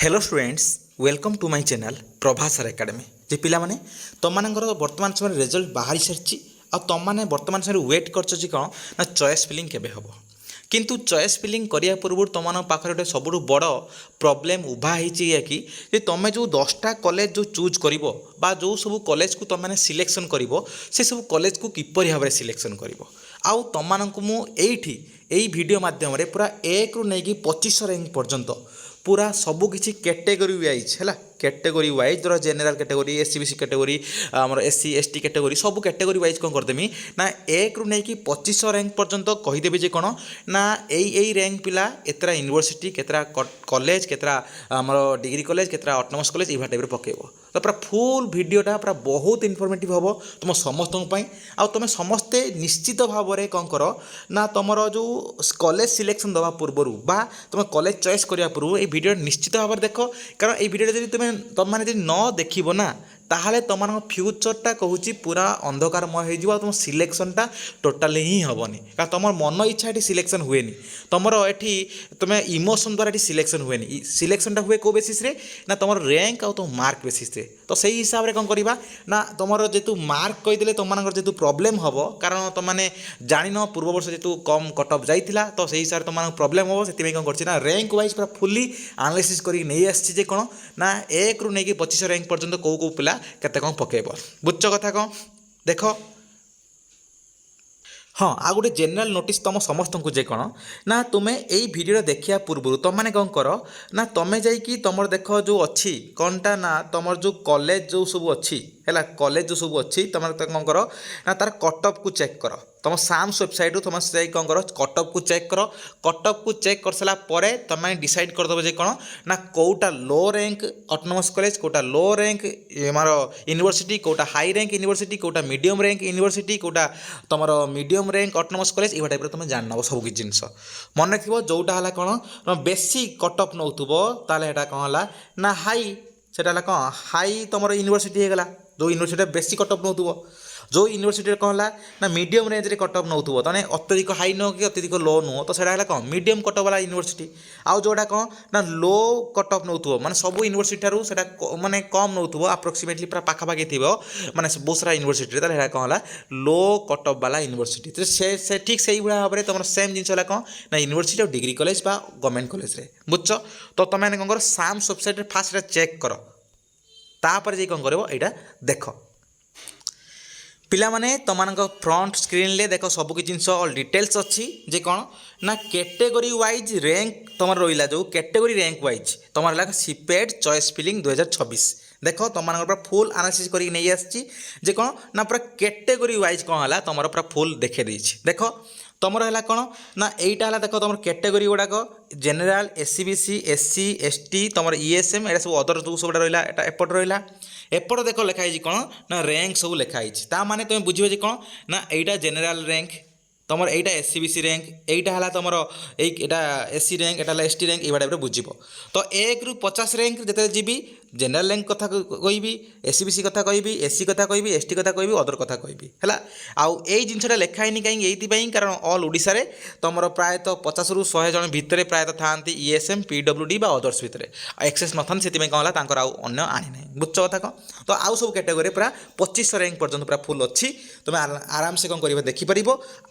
Hello students welcome to my channel प्रभासर academy जे पिला माने तुम मानकर वर्तमान समय रिजल्ट बाहरी सारी आ तुम मैंने वर्तमान समय वेट कर कौन ना चॉइस फिलिंग केबे हबो किंतु चॉइस फिलिंग करिया पूर्व तुम पाखे गोटे सब बड़ प्रॉब्लम उभा होती कि तुम जो 10टा कॉलेज जो चूज कर जो सब कॉलेज को तुम मैंने सिलेक्शन कर से सब कॉलेज को किपर भाव में सिलेक्शन कर आउ तुम मुझे यही वीडियो माध्यम पूरा 1 ରୁ ନେଇକି 25 रैंक पर्यंत पूरा सबकि कैटेगोरी वाइज है कैटेगोरी वाइज धर general category SC BC category आम एससी एसटी कैटेगोरी सब कैटेगोरी वाइज कौन करदेमी ना 1 ରୁ ନେଇକି 25 रैंक पर्यंत कहीदेवी जे कौन ना यही रैंक पिला एतरा यूनिवर्सिटी केतरा कॉलेज केतरा आम डिग्री कॉलेज केतरा ऑटोनोमस कॉलेज ये टाइप पकेब तो पूरा फुल वीडियोटा पूरा बहुत इनफॉर्मेटिव हम तुम समस्त आ तुम समस्ते निश्चित भाव में कौन कर ना तुम जो कॉलेज सिलेक्शन दवा पूर्वर बा तुम कॉलेज चॉइस करने पूर्व ये वीडियो निश्चित भाव में देख कारण ये वीडियो जब तुम मैंने न देखो ना ताहले तुम फ्यूचरटा कहूँ पूरा अंधकारमय हो तुम सिलेक्शनटा टोटाली ही हेनी कारण तुम मन इच्छा ये सिलेक्शन हुए तुम ये तुम इमोशन द्वारा सिलेक्शन हुए सिलेक्शनटा हुए कौ बेसीस ना तुम रैंक आउ तुम मार्क बेसीस तो सही हिसाब से कौन करवा ना तुम जेतु मार्क कहीदे तुम जेतु प्रॉब्लम हम कारण तुमने जान पूर्व वर्ष जेतु कम कटअप जाइला तो सही हिसाब से तुम प्रॉब्लम हम से कौन कर रैंक वाइज पूरा फुली एनालिसिस करके नहीं आसी कौन ना 1 ରୁ ନେଇକି 25 रैंक पर्यंत कौ कौ पिला केते कौन पकेब बुझ कथा कौन देख हाँ आ गोटे जेनेल नोटिस तुम समस्त को जे कौन ना तुम्हें यही वीडियो देखा पूर्व तुम मैंने कौन कर ना तुम्हें जाकि तुम देख जो अच्छी कौनटा ना तुम जो कॉलेज जो सब अच्छी है कॉलेज जो सब अच्छी तुम कौन कर ना तार कटअप को चेक कर तुम साम्स वेबसाइट तुम से कौन कर कटअप को चेक कर कटअप को चेक कर सारापर तुम डिसाइड करदेव जे कौन ना कौटा लो रैंक ऑटोनोमस कॉलेज कौटा लो रैंक मार यूनिवर्सिटी कौटा हाई रैंक यूनिवर्सिटी कौटा मीडियम रैंक यूनिवर्सिटी कौटा तुम मीडियम रैंक ऑटोनोमस कॉलेज ये टाइप तुम जान सब किसी जिनस मन रखिए जोटा है कौन तुम बेसी कटअप नौ ताले कौन है ना हाई से कौन हाई तुम यूनिवर्सिटी होगा जो यूनिवर्सिटी बेसी कटअप नौ जो यूनिवर्सिटी कौन है ना मीडियम रेंज रे कटअप नौ ताने अत्यधिक हाई नुह कि अत्यधिक लो नुह तो सही कौन मीडियम कटअप वाला यूनिवर्सिटी आउ जोटा कौन ना लो कटअप नौ माने सब यूनिवर्सिटी ठारू से माने कम नौ आप्रोक्सीमेटली पूरा पाखापाखि थी माने बहुत सारा यूनिवर्सिटी ताले कौन है लो कटअप वाला यूनिवर्सिटी तो से ठीक से भाव में तुम सेम जिन कौन ना यूनिवर्सिटी और डिग्री कॉलेज बा गवर्नमेंट कॉलेज रे बुझ तो तुम कौन कर साम्स वेबसाइट फास्ट चेक कर तापर जे कौन कर यहाँ देख पिला माने तुम फ्रंट स्क्रीन ले देख सबकि जिन डिटेल्स अच्छी जे कौन ना कैटेगरी वाइज रैंक तुम रहा जो कैटेगरी रैंक वाइज तुम रहा सीपेड चॉइस फिलिंग 2026 देख तुम फुल एनालिसिस करके नहीं आसी जे कौन ना पूरा कैटेगरी वाइज कौन है तुम पूरा फुल देखे देख तुम है कौन ना यहीटा है देख तुम कैटेगरी गुड़ाक general SC BC SC ST तुम ईएसएम ये सब अदर जो सब रहा एपट रहा एपट देख लिखाई कौन ना रैंक सब लिखाई माने तुम बुझे कौन ना यहीटा जेनेल रैंक तुम यहीटा एससी बीसी रैंक यहीटा है तुम यहाँ एससी रैंक यहाँ एसटी रैंक ये टाइप बुझ तो 1 ରୁ 50 रैंक जिते जीवी जेनेल रैंक कथा कहि एससी बीसी कथा कहि एससी कथा कहि एसटी कथा कहि अदर कथा कहि है आउ यही जिनटा लिखाई कहीं ये कारण ऑल ओडिशा रे तुम प्रायतः 50 ରୁ 100 जन भितर प्रायतः था ईएसएम पीडब्ल्यूडी बा अदर्स भितर एक्सेस न था कौन है आउ अन्य आनी ना बुझ कथा कौन तो आउ सब कैटेगोरी पूरा 25 रैंक पर्यंत पूरा फुल अच्छी तुम आराम से कौन कर देखिपर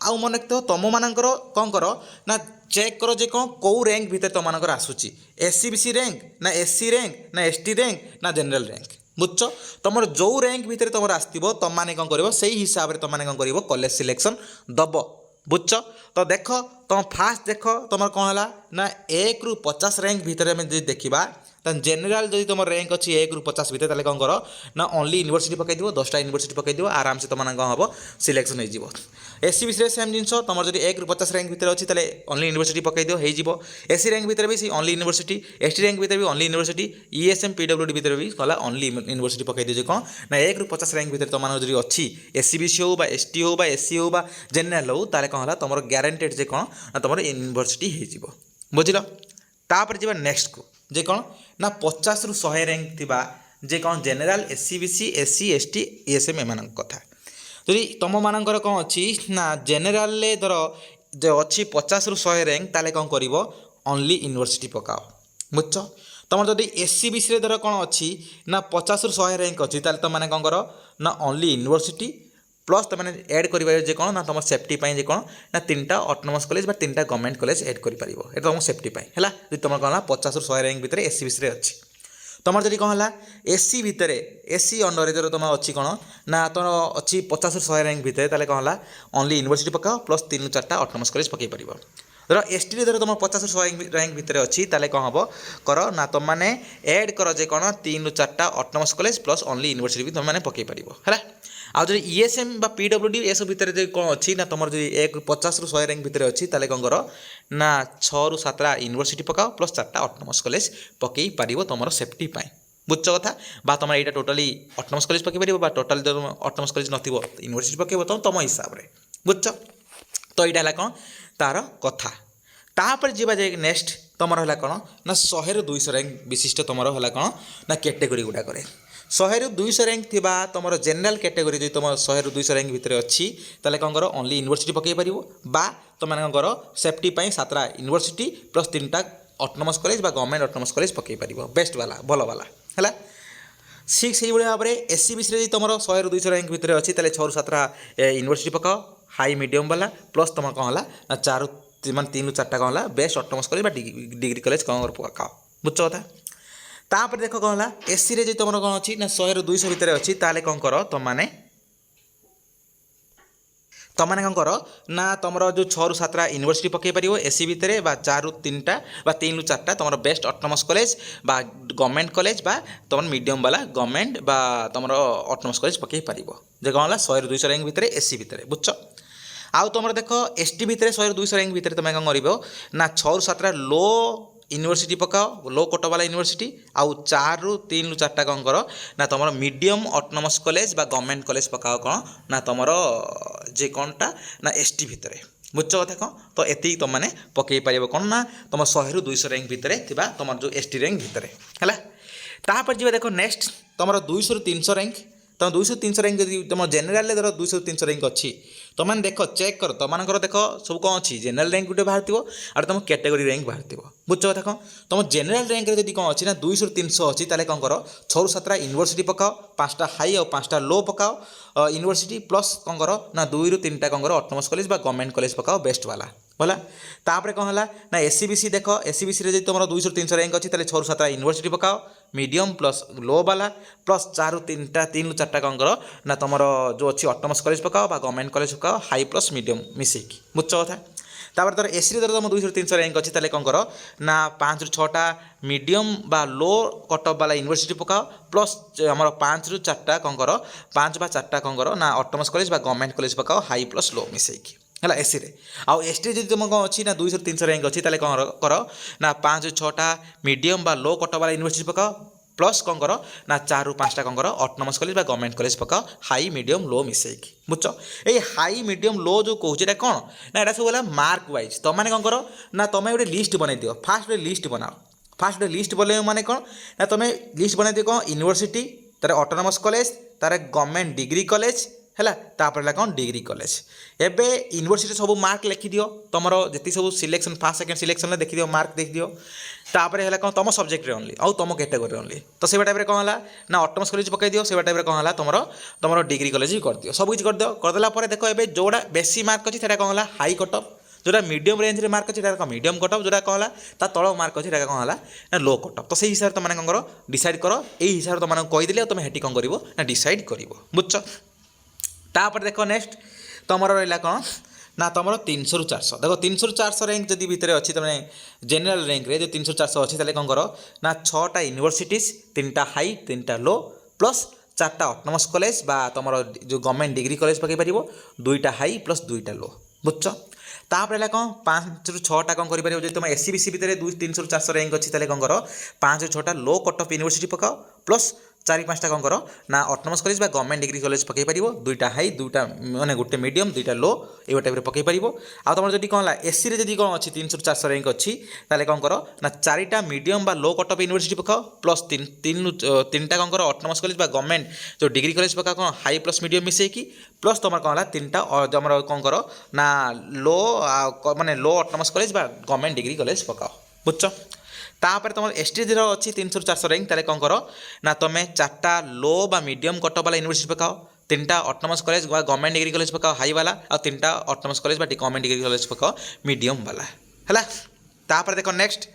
आउ मन रखिथ तुम मानकर कौन कर ना चेक कर जे कौन कौ रैंक भितर तुम आसूची एससी बीसी रैंक ना एससी रैंक ना एसटी रैंक ना जेनेल रैंक बुझ तुम जो रैंक भितर तुम आसो तुम मैंने कौन कर से हिसाब से तुम मैंने कौन कर कॉलेज सिलेक्शन दब बुझ तो देख तुम फास्ट देख तुम कौन है ना 1 ରୁ 50 रैंक भितर देखा जेनेल जब तुम रैंक अच्छी 1 ରୁ 50 भितर कौन कर ना ओनली यूनिवर्सिटी पकई 10टा यूनिवर्सिटी पकई आराम से तुम कौन हम सिलेक्शन हो एससी बीसी सेम जिन तुम जब 1 ରୁ 50 रैंक भितर अच्छी ओनली यूनिवर्सिटी पकई हो एससी रैंक भितर भी ओनली यूनिवर्सिटी एसटी रैंक भितर भी ओनली यूनिवर्सिटी ईएसएम पीडब्ल्यूडी भितर भी कहला ओनली यूनिवर्सिटी पकई दिए कौन ना 1 ରୁ 50 रैंक भितर तुम जो अच्छी एससी बीसी हो एसटी हो एससी हो जेनेल हो ताले कौन है तुम ग्यारंटेड जे कौन ना तुम यूनिवर्सिटी हो बुझल तापर जी नेक्स्ट को जे कौन ना 50 ରୁ 100 रैंक थिबा जे कौन general SC BC SC ST ESM एम कथा यदि तुम मानकर कौन अच्छी ना जेनेल धर जो अच्छी 50 ରୁ 100 रैंक ताले कौन कर ओनली यूनिवर्सिटी पकाओ बुझ तुम जदि एससी बीसी धर कौन अच्छी ना 50 ରୁ 100 रैंक अच्छी ताल तुम कौन कर ना ओनली यूनिवर्सिटी प्लस तुम एड कर कौन ना तुम सेफ्टी जे कौन ना 3टा ऑटोनोमस कॉलेज बा 3टा गवर्नमेंट कॉलेज एड कर तुम सेफ्टी है तुम कौन 50 ରୁ 100 रैंक भितर एससी बीसी अच्छी तुम जदि कौन है एससी भितर एससी अंडर जो तुम अच्छी कौन ना तुम अच्छी 50 ରୁ 100 रैंक भितर कौन है ओनली यूनिवर्सिटी पकाओ प्लस 3 ରୁ 4टा ऑटोनोमस कॉलेज पकई पार धर एस टी धर तुम 50 ରୁ 100 रैंक भितर अच्छी ताले कौन हम कर ना तुम मैंने एड कर जे कौन 3 ରୁ 4टा autonomous college plus only university भी तुम मैंने पकई पार है आज जो ईएसएम बा पीडब्ल्यूडी ये सब भितर जो कौन अच्छी ना तुम जो 50 ରୁ 100 रैंक भितर अच्छी ताले कौन कर ना 6 ରୁ 7ଟା यूनिवर्सिटी पकाओ प्लस 4टा ऑटोनोमस कॉलेज पकई पार तुम सेफ्टी बुझ कथा बा तुम यहाँ टोटाली ऑटोनोमस कॉलेज पकई पार टोटाल जो ऑटोनोमस कॉलेज नथिबो यूनिवर्सिटी पकईब तुम हिसाब से बुझ तो यहाँ है कौन तार कथा तापर जीवा जे नेक्स्ट तुम है कौन ना 100 ରୁ 200 रैंक विशिष्ट तुम है कौन ना कैटेगोरी गुड़ाक 100 ରୁ 200 रैंक थी तुम जनरल कैटेगोरी जो तुम 100 ରୁ 200 रैंक भितर अच्छी ताले कौन कर ओनली यूनिवर्सिटी पकई पार बा तुम कौन कर सेफ्टी 7टा यूनिवर्सिटी प्लस 3टा ऑटोनोमस कॉलेज बा गवर्नमेंट ऑटोनोमस कॉलेज पकई पार बेस्ट वाला भल वाला है 6 से भाव में एससी बीसी तुम 100 ରୁ 200 रैंक भितर अच्छी 6 ରୁ 7ଟା यूनिवर्सिटी पकाओ हाई मीडियम वाला प्लस तुम कौन है ना 4 मान 3 ରୁ 4ଟା कौन है best autonomous college degree college कौन पकाओ बुझ कथा तापर देख कौन है एससी रे तुम कौन अच्छी ना 100 ରୁ 200 भितर अच्छी ताले कौन कर तुम मैंने कौन कर ना तुम जो 6 ରୁ 7ଟା यूनिवर्सिटी पकई पार एससी भितर 4 ରୁ 3ଟା 3 ରୁ 4ଟା तुम बेस्ट ऑटोनोमस कॉलेज बा गवर्नमेंट कॉलेज बा तुम मीडियम वाला गवर्नमेंट बा तुम ऑटोनोमस कॉलेज पकई पार जे कौन है 100 ରୁ 200 रैंक भितर एससी भितर बुझ आउ तुम देख एसटी भितर 100 ରୁ 200 रैंक भितर तुम कौन कर ना 6 ରୁ 7ଟା लो यूनिवर्सिटी पकाओ लो कोट वाला यूनिवर्सिटी आउ 4 ରୁ 3 ରୁ 4ଟା कौन कर ना तुम मीडियम ऑटोनोमस कॉलेज बा गवर्नमेंट कॉलेज पकाओ कौन ना तुम जे कौनटा ना एसटी भितर बुझ कथा कौन तो एति तुम मैंने पकई पार कौन ना तुम 100 ରୁ 200 रैंक भितर तुम जो एसटी रैंक भितर है तापर जी देख नेक्स्ट तुम 200 ରୁ 300 रैंक तुम 200 ରୁ 300 रैंक तुम जेनेल धर 200 ରୁ 300 रैंक अच्छी तुम देख चेक कर तुम देख सब कौन अच्छी जेनेल रैंक गोटे बाहर और तुम कैटेगोरी रैंक बाहर बुझ कथा कौन तुम जेनेल रैंक जब कौन अच्छी ना 200 ରୁ 300 अच्छी ताले कौन कर 6 ରୁ 7ଟା यूनिवर्सिटी पकाओ 5टा हाई और 5टा लो पकाओ यूनिवर्सिटी प्लस कौन कर ना 2 ରୁ 3ଟା कौन कर ऑटोनोमस कॉलेज बा गवर्नमेंट कॉलेज पकाओ बेस्ट वाला बोला तापर कौन है ना एससी बीसी देख एससी बीसी तुम 200 ରୁ 300 रैंक अच्छी 6 ରୁ 7ଟା यूनिवर्सिटी पकाओ मीडियम प्लस लो वाला प्लस 4 ରୁ 3ଟା कौन कर ना तुम जो अच्छी ऑटोनोमस कॉलेज पकाओ बा गवर्नमेंट कॉलेज पकाओ हाई प्लस मीडियम मिसेक बुझ कथा तापर धर एससी धर तुम 200 ରୁ 300 रैंक अच्छी ताले कौन कर ना 5 ରୁ 6ଟା मीडियम बा लो कटअप वाला यूनिवर्सिटी पकाओ प्लस आम 5 ରୁ 4ଟା कौन कर 5 ବା 4ଟା कौन कर ना ऑटोनोमस कॉलेज बा गवर्नमेंट कॉलेज पकाओ हाई प्लस लो मिसेक है एससी रे आउ एसटी जी तुम कौन अच्छी ना 200 ରୁ 300 रैंक अच्छी ताले कौन कर ना 5 ରୁ 6ଟା मीडियम बा लो कटअप वाला यूनिवर्सिटी पकाओ प्लस कौन कर ना 4 ରୁ 5ଟା कौन कर ऑटोनोमस कॉलेज बा गवर्नमेंट कॉलेज पकाओ हाई मीडियम लो मिसेक बुझ ये हाई मीडियम लो जो कौच कौन ना यहाँ सब है मार्क वाइज तुम मैंने कौन कर ना तुम गोटे लिस्ट बनई दियो फास्ट गोटे लिस्ट बनाओ फास्ट गोटे लिस्ट बनइब माने कौन ना तुम लिस्ट बनई दियो कौन यूनिवर्सिटी तार ऑटोनोमस कॉलेज तार गवर्नमेंट डिग्री कॉलेज है तापर कौन डिग्री कॉलेज एबे यूनिवर्सिटी सब मार्क लिखि दियो तुम जी सब सिलेक्शन फर्स्ट सेकंड सिलेक्शन देखी दियो मार्क देख दियो तापर है कौन तुम सब्जेक्ट ओनली आउ तुम कैटेगोरी ओनली तो से टाइप कौन है ना ऑटोनोमस कॉलेज पकई दियो से टाइप कौन है तुम डिग्री कॉलेज भी कर दियो सब किसी कर दियो करदेला देख ए जोड़ा बेसी मार्क अच्छी से कौन है हाई कटअप जोटा मीडियम रेंज रे मार्क अच्छी मीडियम कटअप जोटा कौन है तल मार्क अच्छी कौन है ना लो कटअप तो से हिसाब से तुमने कौन कर डिसाइड कर यही हिसाब से तुमने कहीदेली तुम हेटी कौन कर ना डिसाइड कर बुझ तापर देख नेक्स्ट तुम रहा कौन ना तुम 300 ରୁ 400 देख 300 ରୁ 400 रैंक जदि भितर अच्छी तुम जेनेल रैंक रे जो 300 ରୁ 400 अच्छी ताले कौन कर ना 6टा यूनिवर्सिटीज 3टा हाई 3टा लो प्लस 4टा ऑटोनोमस कॉलेज बा तुम जो गवर्नमेंट डिग्री कॉलेज पकई पार 2टा हाई प्लस 2टा लो बुझ तापर है कौन 5 ରୁ 6ଟା कौन कर तुम एससी बीसी भितर 300 ରୁ 400 रैंक अच्छी ताले कौन कर 5 ରୁ 6ଟା लो कटअप यूनिवर्सिटी पकाओ प्लस 4-5टा कौन कर ना ऑटोनोमस कॉलेज बा गवर्नमेंट डिग्री कॉलेज पकई पार 2टा हाई 2टा माने गोटे मीडियम 2टा लो ये टाइप पकई पार आ तुम जब कौन है एससी रे जब कौन अच्छी 300 ରୁ 400 रैंक अच्छी ताले कौन कर ना 4टा मीडियम बा लो कटअप यूनिवर्सिटी पकाओ प्लस 3टा कौन कर ऑटोनोमस कॉलेज बा गवर्नमेंट जो डिग्री कॉलेज पकाओ कौन हाई प्लस मीडियम मिसेकी प्लस तुम कौन है 3टा कौन कर ना लो माने लो ऑटोनोमस कॉलेज बा गवर्नमेंट डिग्री कॉलेज पकाओ बुझ तापर तुम एस टी अच्छी 300 ରୁ 400 रैंक ताले कौन कर ना तुम्हें 4टा लो बा मीडियम कट वाला यूनिवर्सिटी पकाओ 3टा ऑटोनमस कॉलेज बा गवर्नमेंट डिग्री कॉलेज पकाओ हाई वाला और 3टा ऑटोनमस कॉलेज बा गवर्नमेंट डिग्री कॉलेज पकाओ मीडियम वाला है। तापर देख नेक्स्ट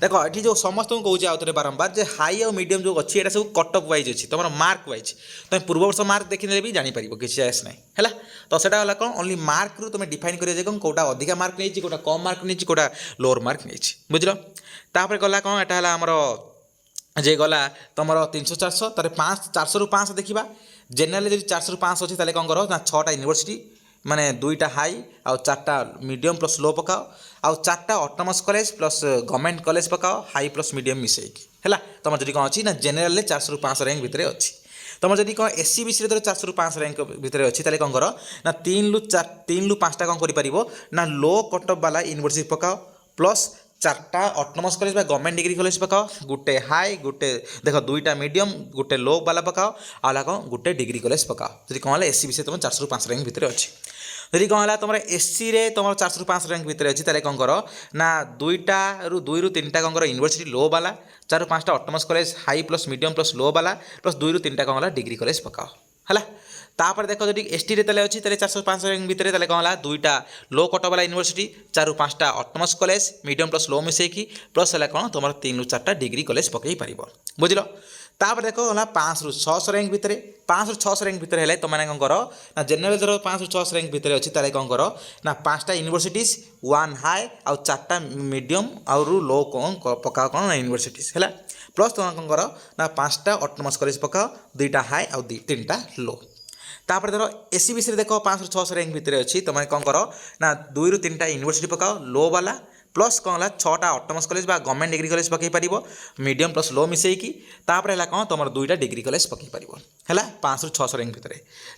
देख ये जो समस्त को कौचे आउ थे बारंबार जे हाई और मीडियम जो अच्छी ये सब कटअप वाइज अच्छी तुम मार्क वाइज तुम पूर्व वर्ष मार्क देखने भी जापर किसी चेस ना है तो सेटा है कौन ओनली मार्क रू तुम डिफाइन कर कौटा अधिका मार्क नहीं कौटा कम मार्क नहीं कौटा लोअर मार्क नहीं बुझल। तापर गला कौन एटा है आमर जे गला तुम 300 400 तार 400 ରୁ 500 देखा जेनेल जब 400 ରୁ 500 अच्छी कौन कर ना 6टा यूनिवर्सिटी माने 2टा हाई आउ 4टा मीडियम प्लस लो पकाओ आउ 4टा autonomous college plus government college पकाओ हाई प्लस मीडियम मिसेकी है तुम जब कौन अच्छी ना जेनेल 400 ରୁ 500 रैंक भितर अच्छी तुम जब कौन एससी बीसी 400 ରୁ 500 रैंक भितर अच्छी ताले कौन कर ना 3 ରୁ 5टा कौन कर ना लो कटअप वाला यूनिवर्सिटी पकाओ प्लस 4टा autonomous college government degree college पकाओ गोटे हाई गोटे देख 2टा मीडियम गोटे लो वाला पकाओ आला कौन गोटे डिग्री कॉलेज पकाओ जब कौन है एससी बीसी तुम 400 ରୁ 500 रैंक भितर अच्छी जदि कौन है तुम एससी रे तुम 400 ରୁ 500 रैंक भितर अच्छी ताले कौन कर ना 2 ରୁ 3टा कौन कर यूनिवर्सिटी लो वाला 4 ରୁ 5टा autonomous college high plus medium plus low वाला प्लस 2 ରୁ 3टा कौन है डिग्री कॉलेज पकाओ है। तापर देख जब एस टी अच्छी 400 500 रैंक भितर कौन है 2टा लो कट वाला यूनिवर्सिटी 4 ରୁ 5टा autonomous college medium plus low मिसेकी plus है कौन तुम 3 ରୁ 4टा डिग्री कॉलेज पकई पार बुझल। तापर देख गला 500 ରୁ 600 रैंक भितर 500 ରୁ 600 रैंक भितर है तुमने कौन कर ना जेनेल जर 500 ରୁ 600 रैंक भितर अच्छी कौन कर ना 5टा यूनिवर्सिटीज 1 हाई आउ 4टा मीडियम आउ लो कौन पकाओ कौन ना यूनिवर्सिटीज है प्लस तुम कौन कर ना 5टा ऑटोनमस कॉलेज पकाओ 2टा हाई आउ 3टा लो। तापर धर एससी बीसी देख 500 ରୁ 600 रैंक भितर अच्छी तुम कौन कर ना 2 ରୁ 3टा यूनिवर्सिटी पकाओ लो वाला प्लस कौन है 6टा ऑटोनमस कॉलेज बा गवर्नमेंट डिग्री कॉलेज पकई पार मीडियम प्लस लो मिसेकी तापर है कौन तुम 2टा डिग्री कॉलेज पकई पार है 500 ରୁ 600 रैंक भितर।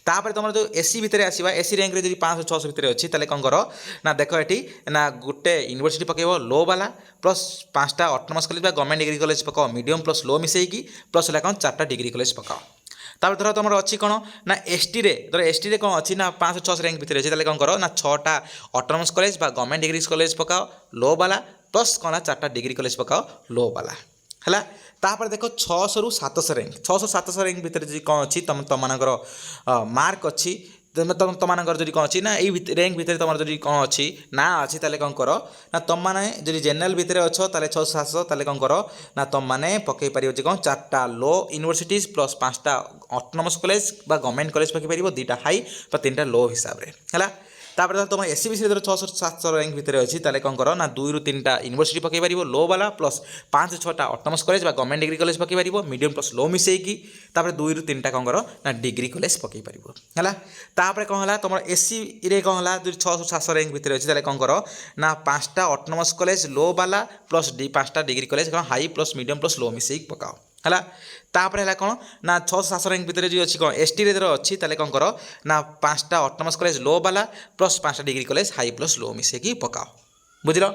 तापर तुम जो एससी भितर आसवा एससी रैंक जब 500 ରୁ 600 भितर अच्छी कौन कर ना देख ये ना गोटे यूनिवर्सिटी पकड़ लो वाला प्लस 5टा ऑटोनमस कॉलेज बा गवर्नमेंट डिग्री कॉलेज पकाओ मीडियम प्लस लो मिसेकी प्लस है कौन 4टा डिग्री कॉलेज पकाओ। तापर धर तुम अच्छी कौन ना एस टी धर एस टी कौन अच्छी ना 500 ରୁ 600 रैंक भितर अच्छी कौन कर ना 6टा ऑटोनमस कॉलेज बा गवर्नमेंट डिग्री कॉलेज पकाओ लो वाला प्लस कौन 4टा डिग्री कॉलेज पकाओ लो वाला है। तापर देख 600 ରୁ 700 रैंक 600 700 रैंक भितर जी कौन अच्छी तुम मार्क अच्छी तुम जब कौन अच्छी ना ये रैंक भितर तुम जब कौन अच्छी ना अच्छी कौन कर ना तुम मैंने जब जेनेल भितर अच्छ 600 700 कौन कर ना तुम मैंने पकई पार कौन 4टा लो यूनिवर्सिटीज प्लस 5टा ऑटोनमस कॉलेज बा गवर्नमेंट कॉलेज पकई पार 2टा हाई 3टा लो हिसाब से है। तापर तुम एससी बीसी 600 700 रैंक भितर अच्छी कौन कर ना 2 ରୁ 3टा यूनिवर्सिटी पकई पार लो वाला प्लस 5 ରୁ 6टा ऑटोनमस कॉलेज बा गवर्नमेंट डिग्री कॉलेज पकई पार मीडियम प्लस लो मिसेकी तापर 2 ରୁ 3टा कौन कर ना डिग्री कॉलेज पकई पार है। तापर कौन है तुम एससी रे कौन है 600 700 रैंक भितर अच्छी कौन कर ना 5टा ऑटोनमस कॉलेज लो वाला प्लस 5टा डिग्री कॉलेज कौन high plus medium plus low मिसेकी पकाओ है। तापर है कौन ना 600 700 रैंक भितर जो अच्छी कौन एस टी अच्छी कौन कर ना 5टा ऑटोनमस कॉलेज लो वाला प्लस 5टा degree college high plus low मिसेकी पकाओ बुझल।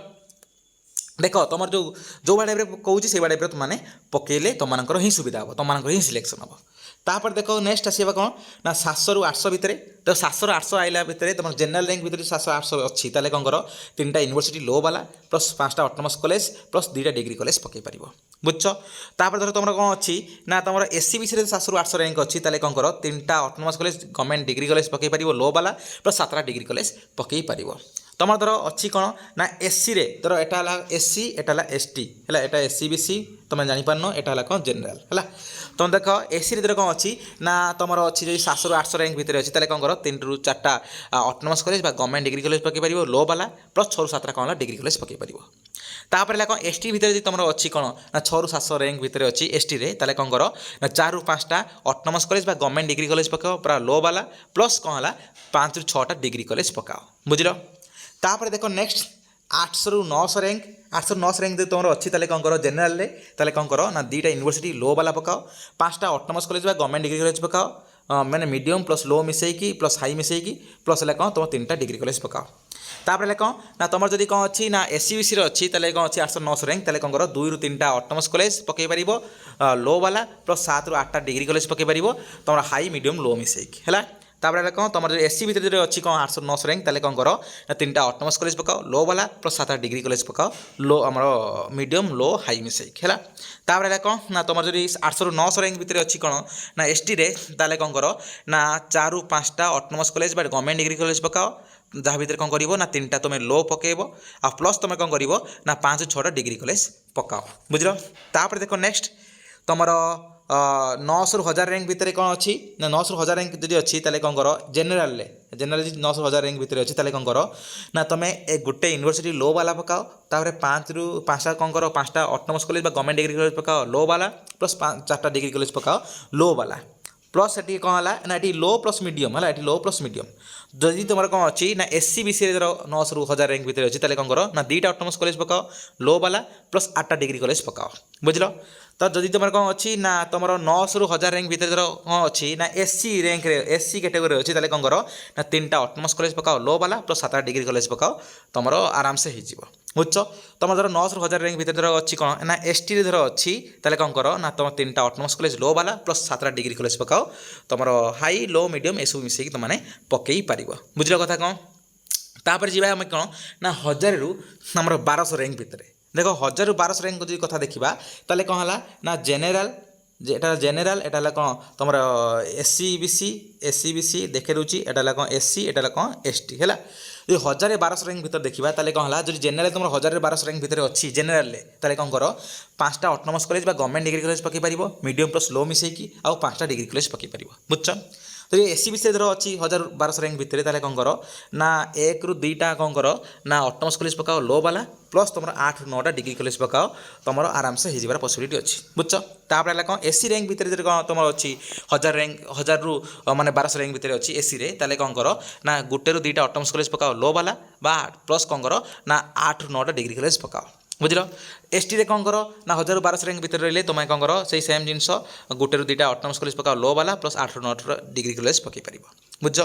देख तुम जो टाइप कौच से टाइप तुमने पकेले तुम ही सुविधा हम तुम ही सिलेक्शन हम। तापर देख नेक्स्ट आसवा कौन ना 700 ରୁ 800 भितर तो 700 ରୁ 800 आइला भितर तुम जेनेल रैंक भितर 700 800 अच्छी कौन कर 3टा यूनिवर्सिटी लो वाला प्लस 5टा ऑटोनमस कॉलेज प्लस 2टा डिग्री कॉलेज पकई पार बुझ। तापर धर तुम कौन अच्छी ना तुम एससी बीसी 700 ରୁ 800 रैंक अच्छी कौन कर 3टा autonomous college government degree college पकई पार लो वाला प्लस 7टा डिग्री कॉलेज पकई पार। तुम धर अच्छी कौन ना एससी रे धर एटा एससी एटा एसटी है एटा एससी बीसी तुम जापार एटा कौन जेनेल है। तुम देख एससी रे कौन अच्छी ना तुम अच्छी जो 700 ରୁ 800 रैंक भितर अच्छी कौन कर 3 ରୁ 4टा ऑटोनमस कॉलेज बा गवर्नमेंट डिग्री कॉलेज पकई पार लो वाला प्लस 6 ରୁ 7ଟା कौन डिग्री कॉलेज पकई पार। तापर है कौन एस टी भितर तुम अच्छी कौन ना 6 ରୁ 700 रैंक भितर अच्छी एस टी रे कौन कर ना 4 ରୁ 5ଟା ऑटोनमस कॉलेज बा गवर्नमेंट डिग्री कॉलेज पकाओ पूरा लो वाला प्लस कौन है 5 ରୁ 6ଟା डिग्री कॉलेज पकाओ बुझल। तापर देख नेक्स्ट 800 ରୁ 900 रैंक 800 ରୁ 900 रैंक तुम अच्छी कौन कर जेनेल कौन कर ना 2टा यूनिवर्सिटी लो वाला पकाओ 5टा ऑटोनमस कॉलेज बा गवर्नमेंट डिग्री कॉलेज पकाओ मैंने medium plus low मिसेकी plus high मिसेकी plus है कौन तुम 3टा डिग्री कॉलेज पकाओ। तापर है कौन ना तुम जब कौन अच्छी ना एससी बीसी अच्छी कौन अच्छी 800 ରୁ 900 रैंक कौन कर 2 ରୁ 3ଟା ऑटोनमस कॉलेज पकई पार लो वाला प्लस 7 ରୁ 8ଟା डिग्री कॉलेज पकई पार तुम हाई मीडियम लो मिसेकी है। तापर कौन तुम जो एससी भितर जो अच्छी कौन 800-900 रैंक ताले कौन कर ना 3टा ऑटोनोमस कॉलेज पकाओ लो वाला प्लस 7 डिग्री कॉलेज पकाओ लो आमर मीडियम लो हाई मिसेक है तापर कौन ना तुम जो 800-900 रैंक भितर अच्छी कौन ना एसटी रे ताले कौन कर ना 4-5टा autonomous college but government degree college पकाओ जहाँ भितर कौन कर ना 3टा तुम लो पकेब आ प्लस तुम कौन कर ना 5-6टा डिग्री कॉलेज पकाओ बुझल तापर देख नेक्स्ट तुम 900-1000 रैंक भितर कौन अच्छी ना 900-1000 रैंक जी अच्छी ताले कौन कर जेनेल 900-1000 रैंक भितर अच्छी ताले कौन कर ना तुम गोटे यूनिवर्सिटी लो वाला पकाओ तापर 5-5टा कौन कर 5टा autonomous college government degree college पकाओ लो वाला प्लस 4टा डिग्री कॉलेज पकाओ लो वाला प्लस ये कौन है ना ये लो प्लस मीडियम है ये लो प्लस मीडियम जदि तुम कौन अच्छी ना एससी बीसी 900-1000 रैंक भितर अच्छी ताले कौन कर ना 2टा ऑटोनोमस कॉलेज पकाओ लो वाला प्लस 8टा डिग्री कॉलेज पकाओ बुझल तो जदि तुम कौन अच्छी ना तुम 900-1000 रैंक भितर कौन अच्छी ना एससी रैंक एससी कैटेगोरी अच्छी ताले कौन कर ना 3टा ऑटोनोमस कॉलेज पकाओ लो वाला प्लस 7टा डिग्री कॉलेज पकाओ तुम आराम से हो बुझ तुम धर 900-1000 रैंक भितर अच्छी कौन ना एसटी रे धर अच्छी ताले कौन कर ना तुम 3टा ऑटोनोमस कॉलेज लो वाला प्लस 7टा डिग्री कॉलेज पकाओ तुम हाई लो मीडियम ये सब मिसेक तुमने पकई पार बुझल कथा कौन तापर जी आम कौन ना 1000 रु आम 1200 रैंक भितर देख 1000-1200 रैंक जो कथा देखा ताले कौन है ना जेनेल जेनेल एटा कौन तुम एससी बीसी देखे दूसरी एटा कौन एससी एटा कौन एसटी है जो 1000-1200 रैंक भितर देखा ताले कौन है जो जेनेल तुम 1000-1200 रैंक भितर अच्छी जेनेल ताले कौन कर 5टा autonomous college government degree college पकई पार मीडियम प्लस लो मिसेकी आउ 5टा डिग्री कॉलेज पकई पार बुझ तो ये एससी बीसी धर अच्छी 1000-1200 रैंक भितर ताले कौन कर ना 1-2टा कौन कर ना ऑटोनोमस कॉलेज पकाओ लो वाला प्लस तुम 8-9टा डिग्री कॉलेज पकाओ तुम आराम से हो पॉसिबिलिटी अच्छी बुझ तापर कौन एससी रैंक भितर कौन तुम अच्छी 1000 रु माने 1200 रैंक भितर अच्छी एससी रे ताले कौन कर ना 1-2टा ऑटोनोमस कॉलेज पकाओ लो वाला बा प्लस कौन कर ना 8-9टा डिग्री कॉलेज पकाओ बुझल एसटी रे कौन कर ना 1000-1200 रैंक भितर रही तुम कौन कर से सेम जिनस 1-2टा ऑटोनोमस कॉलेज पकाओ लो वाला प्लस 8-9टा डिग्री कॉलेज पकई पार बुझ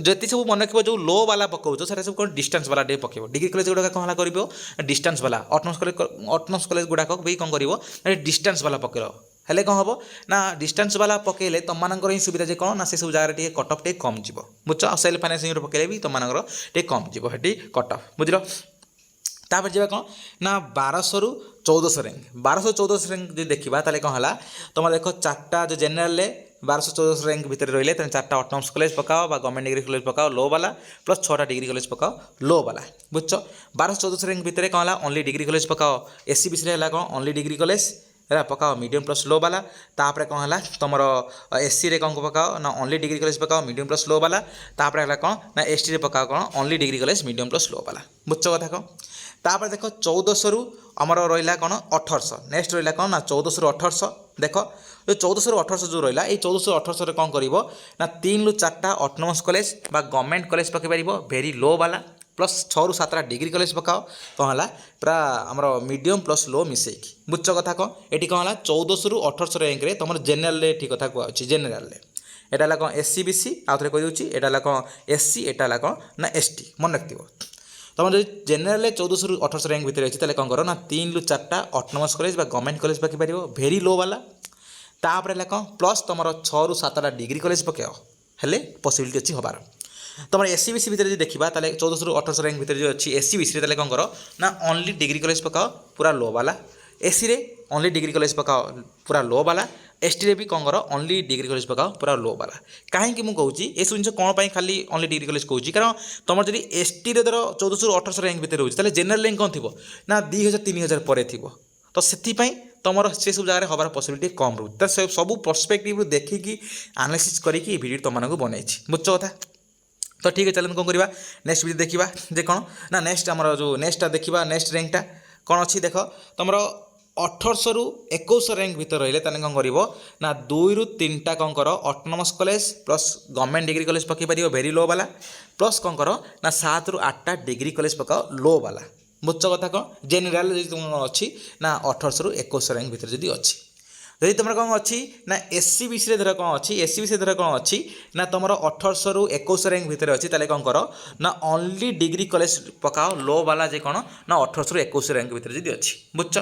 जति सब मन रखिए जो लो वाला पकाउछ से सब कौन डिस्टेंस वाला डे पकेब डिग्री कॉलेज गुड़ाक कौन कर डिस्टेंस वाला ऑटोनोमस कॉलेज गुड़ाक भी कौन कर डिस्टेंस वाला पकेल हेले कौन हम ना डिस्टेंस वाला पकेले तुम ही सुविधा जे कौन ना से सब जगह टे कट ऑफ टे कम जीव बुझ सेल्फ फाइनेंसिंग पकेले भी तुम टे कम जीव हेटी कट ऑफ बुझल तापर जी कौन ना 1200-1400 रैंक 1200-1400 रैंक जो देखा ताले कौन है तुम देख 4टा जो जेनेल 1200-1400 रैंक भितर रही 4टा ऑटोनोमस कॉलेज पकाओ गवर्नमेंट डिग्री कॉलेज पकाओ लो वाला प्लस 6टा डिग्री कॉलेज पकाओ लो वाला बुझ 1200-1400 रैंक भितर कौन है ओनली डिग्री कॉलेज पकाओ एससी बीसी है कौन ओनली डिग्री कॉलेज है पकाओ मीडियम प्लस लो वाला तापर कौन है तुम एससी रे कौन पकाओ ना ओनली डिग्री कॉलेज पकाओ मीडियम प्लस लो वाला तापर है कौन ना एसटी रे पकाओ कौन only degree college medium plus low वाला बुझ कथा कौन तापर देख 1400 रु आमर रहा कौन 1800 नेक्स्ट रहा कौन ना 1400 रु 1800 देख जो 1400 रु 1800 जो रहा ये 1400 रु 1800 कौन कर ना 3-4टा ऑटोनोमस कॉलेज गवर्नमेंट कॉलेज पकई पार भेरी लो वाला प्लस 6-7टा डिग्री कॉलेज पकाओ कौन है पूरा आमर मीडियम प्लस लो मिसेक बुझ कथा कौन ये कौन है 1400 रु 1800 रैंक तुम जेनेल ठीक कथा कहुच्छी जेनेल एटा कौन एससी बीसी आउ थे कहीदे एटा कौन एससी एटा कौन ना एसटी मन रखिए तुम जो जेनेल 1400 रु 1800 रैंक भितर अच्छी कौन कर ना 3-4टा ऑटोनोमस कॉलेज गवर्नमेंट कॉलेज पकई पार भेरी लो वाला तापर है कौन प्लस तुम 6-7टा डिग्री कॉलेज पकाओ हेले पॉसिबिलिटी अच्छी हबार तुम एससी बीसी भितर देखा 1400 रु 1800 रैंक भितर जो अच्छी एससी बीसी कौन कर ना ओनली डिग्री कॉलेज पकाओ पूरा लो वाला एससी रे ओनली डिग्री कॉलेज पकाओ पूरा लो वाला एसटी रे भी कौन कर ओनली डिग्री कॉलेज पकाओ पूरा लो वाला कहीं मुझे कहूँ ये सब जिन कौन पर खाली ओनली डिग्री कॉलेज कहूँ कारण तुम जब एसटी रे धर 1400 रु 1800 रैंक भितर रोचे जेनेल रैंक कौन थी ना 2000-3000 पर थी तो से तुम से सब जगह हबार पॉसिबिलिटी कम रोचे तो सब पर्सपेक्टिव देखिकी एनालिसिस करके भिडियो तुमको बनई बुझ कथा तो ठीक है चलन कौन करवा नेक्स्ट वीडियो देखा जे कौन ना नेक्स्ट आम जो नेक्स्टा देखा नेक्स्ट रैंकटा कौन अच्छी देख तुम 1800 रु 2100 रैंक भितर रही कौन कर ना 2-3टा कौन कर autonomous college plus government degree college पकई पार भेरी लो वाला प्लस कौन कर ना 7-8टा डिग्री कॉलेज पकाओ लो वाला बुझ कथा कौन जेनेल तुम अच्छी ना 1800 रु 2100 रैंक भितर जदि अच्छी जदि तुम कौन अच्छी ना एससी बीसी धर कौन अच्छी एससी बीसी धर कौन अच्छी ना तुम 1800 रु 2100 रैंक भितर अच्छी ताले कौन कर ना ओनली डिग्री कॉलेज पकाओ लो वाला जे कौन ना 1800 रु 2100 रैंक भितर जदि अच्छी बुझ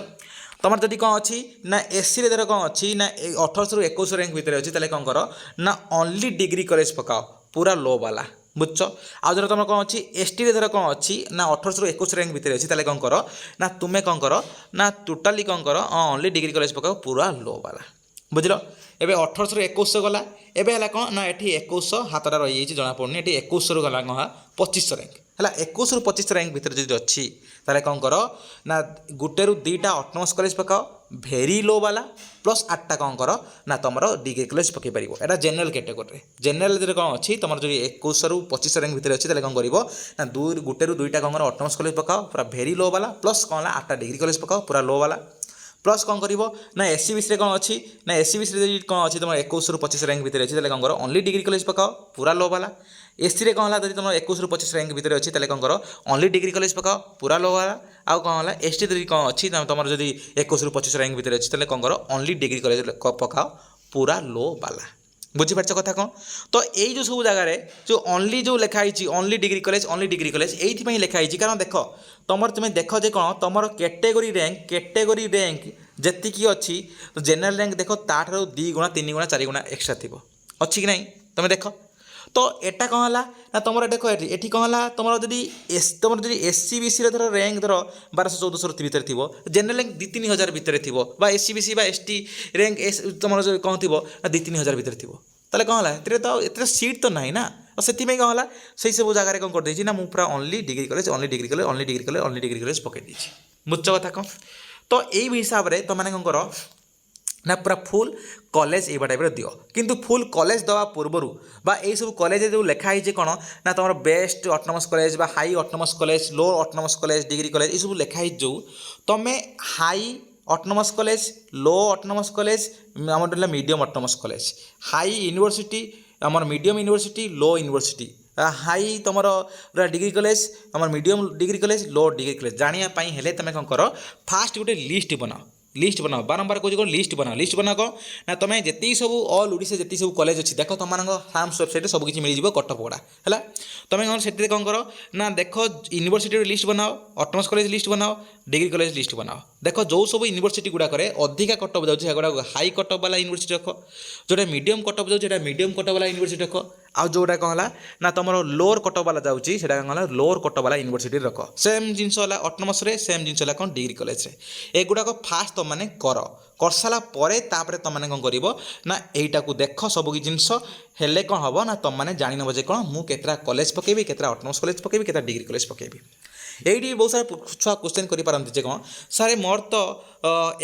तुम जदि कौन अच्छी ना एससी धर कौन अच्छी ना 1800 रु 2100 रैंक भितर अच्छी ताले कौन कर ना ओनली डिग्री कॉलेज पकाओ पूरा लो वाला बुझ आउ धर तुम कौन अच्छी एस टी धर कौन अच्छी ना 18 ରୁ 21 रैंक भितर अच्छी कौन कर ना तुम्हें कौन कर ना टोटाली कौन कर ओनली डिग्री कॉलेज पकाओ पूरा लो वाला बुझल एबे 18 ରୁ 21 गला एबे हला कौन ना एठी 21 हातटा रही जाइए जना पड़नी एठी 21 ରୁ गला कौन 25 रैंक है 21 ରୁ 25 रैंक भितर जो अच्छी ताले कौन कर ना गुटे ରୁ दुईटा ऑटोनोमस कॉलेज पकाओ भेरी लो वाला प्लस 8टा कौन कर ना तुम डिग्री कॉलेज पकई पार एटा जेनराल कैटेगोरी जेनराल कौन अच्छी तुम जो 21 ରୁ 25 रैंक भितर अच्छी कौन कर ना गुटे ରୁ दुईटा कौन कर ऑटोनोमस कॉलेज पकाओ पूरा भेरी लो वाला प्लस कौन 8टा डिग्री कॉलेज पकाओ पूरा लो वाला प्लस कौन कर ना एस सी बी सी कौन अच्छी ना एस सी बी सी कौन अच्छी तुम 21 ରୁ 25 रैंक भितर अच्छी कौन कर ओनली डिग्री कॉलेज पकाओ पूरा लो वाला एस सी कौन है तुम 21 ରୁ 25 रैंक भितर अच्छी कौन कर ओनली डिग्री कॉलेज पकाओ पूरा लो वाला आउ कौन है एस टी कौन अच्छी तुम जो 21 ରୁ 25 रैंक भितर अच्छी कौन कर ओनली डिग्री कॉलेज पकाओ पूरा लो वाला बुझीपार कथा कौन तो यही जो सब जगार जो ओनली जो लिखाई ओनली डिग्री कॉलेज ये लिखाई कारण देख तुम तुम्हें देख जे कौन तुम कैटेगोरी रैंक जी अच्छी तो जेनराल रैंक देख ताठू 2 गुणा 3 गुणा 4 गुणा एक्सट्रा थी अच्छी कि नहीं तुम देख तो एटा कौन है ना तुम देख ये कौन है तुम तुम एस सी बी सी धर रैंक धर 1200-1400 भितर थी जेनराल रैंक 2-3 हजार भितर थी S C B C S T rank तुम कौन थी ना 2-3 हजार भितर थी ताले कौन है तो ये सीट तो ना ना से कौन है से सब जगह कौन कर ना मुझे पूरा ओनली डिग्री कॉलेज पकई बुझ कथा कौन तो यही हिसाब से तुमने कौन कर ना पूरा फुल कॉलेज ये टाइप दियो किंतु फुल कॉलेज दवा पूर्वर बा ये सब कॉलेज जो लिखाई कौन ना तुम बेस्ट ऑटोनोमस कॉलेज बा हाई ऑटोनोमस कॉलेज लो ऑटोनोमस कॉलेज डिग्री कॉलेज ये सब लिखाई जो तुम्हें हाई ऑटोनोमस कॉलेज लो ऑटोनोमस कॉलेज आम medium autonomous college high university आम मीडियम यूनिवर्सिटी लो यूनिवर्सिटी हाई तुम डिग्री कॉलेज आम मीडियम डिग्री कॉलेज लो डिग्री कॉलेज जानापी हेले तुम कौन कर फास्ट गोटे लिस्ट बनाओ बारंबार कौन कौन लिस्ट बनाओ कौन ना तुम्हें जी सब ऑल ओडिशा जी सब कॉलेज अच्छी देख तुम फार्म्स वेबसाइट सब किसी मिल कटअप गुड़ा है तुम्हें कौन से कौन कर ना देख यूनिवर्सिटी लिस्ट बनाओ ऑटोनोमस कॉलेज लिस्ट बनाओ डिग्री कॉलेज लिस्ट बनाओ देख जो सब यूनिवर्सिटी गुड़ाक अधिका कटअप जाऊँगा हाई कटअप वाला यूनिवर्सिटी रख जोटा मीडियम कटअप जाऊँ मीडियम कटअप वाला यूनिवर्सिटी रख आउ जोटा कौन है ना तुम लोअर कटअप वाला जाऊँगी से कौन है लोअर कटअप वाला यूनिवर्सिटी रख सेम जिनस ऑटोनोमस सेम जिनस कौन डिग्री कॉलेज एगुड़ाक फास्ट तुम मैंने कर सारा तापर तुम मैंने कौन कर ना यहीटा को देख सब जिनस हेले कौन हम ना तुम मैंने जान नब कौन मुझे कॉलेज पकेबी केतरा ऑटोनोमस कॉलेज पकेबी केतरा डिग्री कॉलेज पकेबी ये बहुत सारा छुआ क्वेश्चन करें कौन सारे मोर तो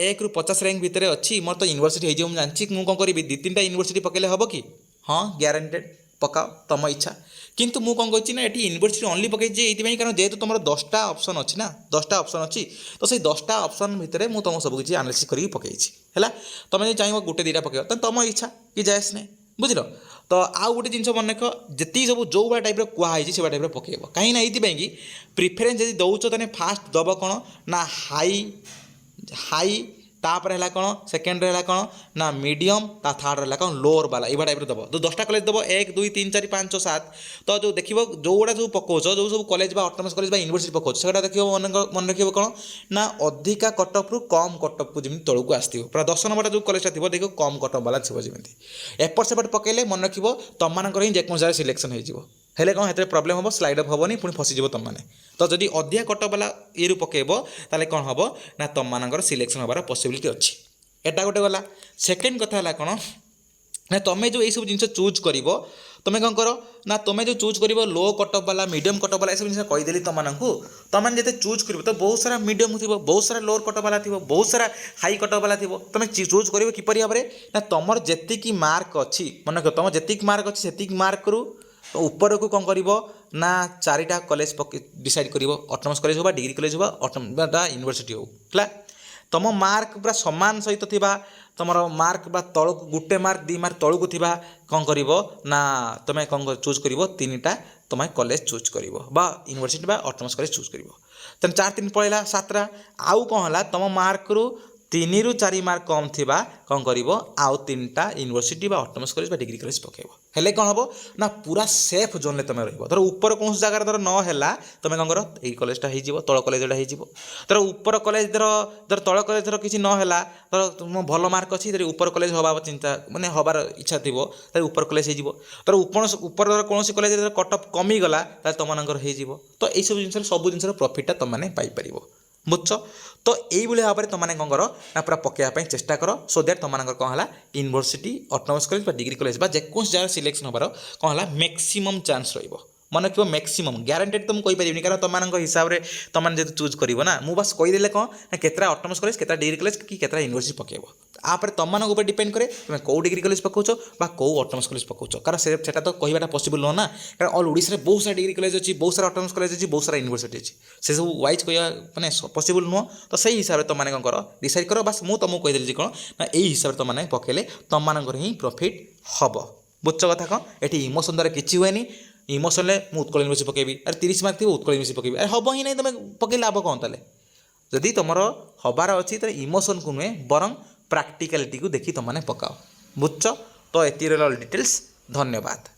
1 ରୁ 50 रैंक भितर अच्छी मोर तो यूनिवर्सिटी हो जानी मुझे कौन करी 2-3टा यूनिवर्सिटी पकेले हम कि हाँ ग्यारंटेड पकाओ तुम इच्छा किंतु मुझे कौन कही ना ये यूनिवर्सिटी ओनली पकई ये कारण जेहेतु तुम 10टा ऑप्शन अच्छी ना 10टा ऑप्शन अच्छी तो से 10टा ऑप्शन भितर मुझे तुम सब किसी एनालिसिस करके पकई है तुम जो चाहिए गोटे 2टा पकड़ तो तुम इच्छा कि जायस नहीं बुझल तो आउ गोटे जिन मन रख जी सब जो भाई टाइप कहुई से टाइप पकेब कहीं कि प्रिफरेन्स जब दौच तो फास्ट दब कौन ना हाई तापर है कौन सेकेंड है कौन ना मीडियम ता थर्ड है कौन लोअर वाला ये टाइप दब तो 10टा कॉलेज दब 1 2 3 4 5 6 7 तो जो देख जो गुड़ा सब पकाच जो सब कॉलेज ऑटोनोमस कॉलेज यूनिवर्सिटी पकाच से देख मन रख कौन ना अधिका कटअप रु कम कटअप को जमी तौक को आसो पूरा 10 नंबर जो कॉलेज थी देख कम कटअप वाला थी जमी एपट सेपट पकड़े मन रख तुम मानकर ही जेको जगह सिलेक्शन हो हेले कौन हेतु प्रोब्लेम हम स्लाइड अप हेनी पुणी फसीज तुम मैंने तो जदि अधिका कटअप वाला ये पकेब ताले कौन हम ना तुम मानकर सिलेक्शन होबार पॉसिबिलिटी अच्छी एटा गोटे गला सेकेंड कथा है कौन ना तुम्हें जो ये सब जिन चूज कर तुम्हें कौन कर ना तुम्हें जो चूज कर लो कटअप वाला मीडियम कटअप वाला ये सब जिन कहीदेली तुमने जो चूज कर तो बहुत सारा मीडियम थी बहुत सारा लोअर कटअप वाला थी बहुत सारा हाई कटअप वाला थी तुम चूज कर किपर भाव में ना तुम जी मार्क अच्छी मन रख तुम जी मार्क अच्छी से मार्क रू तो ऊपर को कौन कर ना 4टा कॉलेज डिसाइड कर ऑटोनोमस कॉलेज हो डिग्री कॉलेज हो यूनिवर्सिटी हो है तुम मार्क पूरा सामान सहित थी तुम मार्क बा तल गोटे मार्क 2 मार्क तलू थी कौन कर ना तुम्हें कौन चूज कर 3टा तुम्हें कॉलेज चूज कर यूनिवर्सिटी बा ऑटोनोमस कॉलेज चूज कर तेना 4 3 पड़ेगा 7टा आउ कौन है तुम मार्क रू तीन रु 4 मार्क कम थिबा कौन करिवो आउ 3टा यूनिवर्सिटी बा ऑटोनोमस कॉलेज बा डिग्री कॉलेज पकेबो हेले कौन हबो ना पूरा सेफ जोन ले तमे रहइबो धर ऊपर कोन जगह धर न हैला तमे कौन करो एई कॉलेजटा हे जिवो तळ कॉलेजटा हे जिवो धर ऊपर कॉलेज धर तळ कॉलेज धर किछि न हैला धर तुम भलो मार्क अछि धर ऊपर कॉलेज होबा चिंता माने होबार इच्छा थिबो धर ऊपर कॉलेज हे जिवो धर ऊपर धर कोनोसी कॉलेज धर कट ऑफ कमी गला त तमनकर हे जिवो तो एई सब जिंसर प्रॉफिटटा तम माने पाई परिबो बुझ तो यही भाव में तुमने कौन कर ना पूरा पकेवाई चेष्टा कर सो दैट तुम कौन है university autonomous college degree college जेको जगह सिलेक्शन होबार कौन है मैक्सिमम चांस रहिबो मन रखियो मैक्सिमम ग्यारंटेड तो मुझे कहीपरि कारण तुम हिसाब से तुमने जो चूज कर ना मुझे कहीदेले कौन ना केतरा ऑटोनोमस कॉलेज केतरा डिग्री कॉलेज कि केतरा यूनिवर्सिटी पकेब आप तुम ऊपर डिपेंड करे तुम कौ डिग्री कॉलेज पकाउछ बा कौ ऑटोनोमस कॉलेज पकाउछ कारण से तो कहवाटा पॉसिबल नुह ना कारण ऑल ओडिशा रे बहुत सारा डिग्री कॉलेज अच्छी बहुत सारा ऑटोनोमस कॉलेज अच्छी बहुत सारा यूनिवर्सिटी अच्छी से सब वाइज कह मैंने पॉसिबल नुह तो सही हिसाब से तुमने कौन कर डिसाइड कर बस मुझे तुमको कहीदेली कौन ना यही हिसाब से तुमने पकेले तुम ही प्रॉफिट हम बुझ कथा कौन ये इमोशन द्वारा किसी हुए इमोशन मुझे उत्कल यूनिवर्सिटी पकेबी अरे 30 मार्क थी उत्कल यूनिवर्सिटी पकेबी अरे हम ही नहीं तुम पकई लाभ कौन ताले जदि तुम हबार अच्छी तो इमोशन को नुहे बरं प्राक्टिकालिटी को देखी तुमने पकाओ बुझ तो ये डिटेल्स धन्यवाद।